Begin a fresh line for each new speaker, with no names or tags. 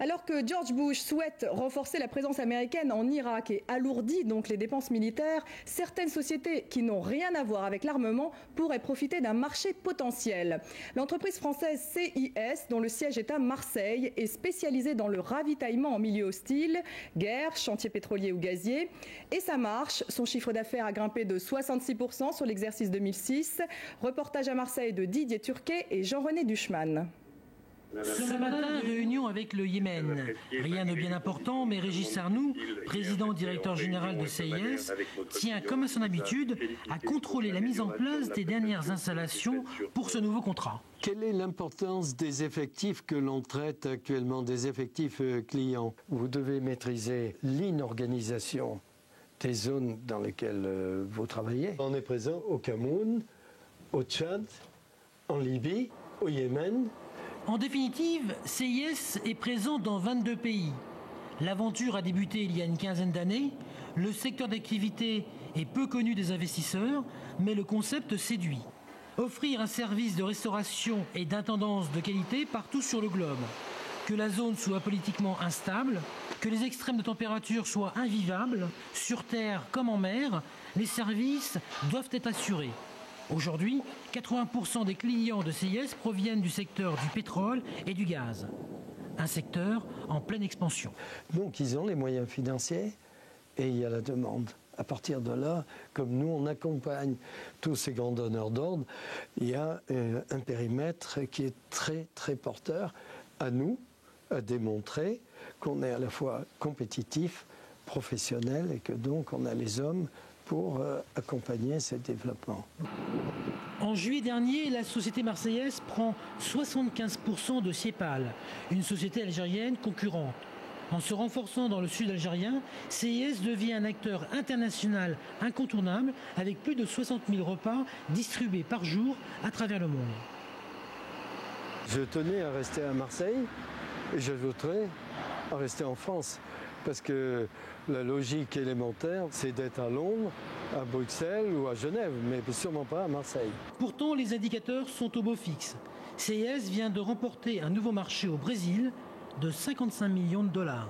Alors que George Bush souhaite renforcer la présence américaine en Irak et alourdit donc les dépenses militaires, certaines sociétés qui n'ont rien à voir avec l'armement pourraient profiter d'un marché potentiel. L'entreprise française CIS, dont le siège est à Marseille, est spécialisée dans le ravitaillement en milieu hostile, guerre, chantier pétrolier ou gazier. Et ça marche, son chiffre d'affaires a grimpé de 66% sur l'exercice 2006. Reportage à Marseille de Didier Turquet et Jean-René Duchman.
Ce matin, réunion avec le Yémen. Rien de bien important, mais Régis Arnoux, président directeur général de CIS, tient comme à son habitude à contrôler la mise en place des dernières installations pour ce nouveau contrat.
Quelle est l'importance des effectifs que l'on traite actuellement, des effectifs clients? Vous devez maîtriser l'inorganisation des zones dans lesquelles vous travaillez. On est présent au Cameroun, au Tchad, en Libye, au Yémen.
En définitive, CIS est présent dans 22 pays. L'aventure a débuté il y a une quinzaine d'années. Le secteur d'activité est peu connu des investisseurs, mais le concept séduit. Offrir un service de restauration et d'intendance de qualité partout sur le globe. Que la zone soit politiquement instable, que les extrêmes de température soient invivables, sur terre comme en mer, les services doivent être assurés. Aujourd'hui, 80% des clients de CIS proviennent du secteur du pétrole et du gaz. Un secteur en pleine expansion.
Donc ils ont les moyens financiers et il y a la demande. À partir de là, comme nous on accompagne tous ces grands donneurs d'ordre, il y a un périmètre qui est très très porteur à nous, à démontrer qu'on est à la fois compétitif, professionnel et que donc on a les hommes pour accompagner ce développement.
En juillet dernier, la société marseillaise prend 75% de Siepal, une société algérienne concurrente. En se renforçant dans le sud algérien, CIS devient un acteur international incontournable avec plus de 60 000 repas distribués par jour à travers le monde.
Je tenais à rester à Marseille et j'ajouterais à rester en France. Parce que la logique élémentaire, c'est d'être à Londres, à Bruxelles ou à Genève, mais sûrement pas à Marseille.
Pourtant, les indicateurs sont au beau fixe. CIS vient de remporter un nouveau marché au Brésil de 55 millions de dollars.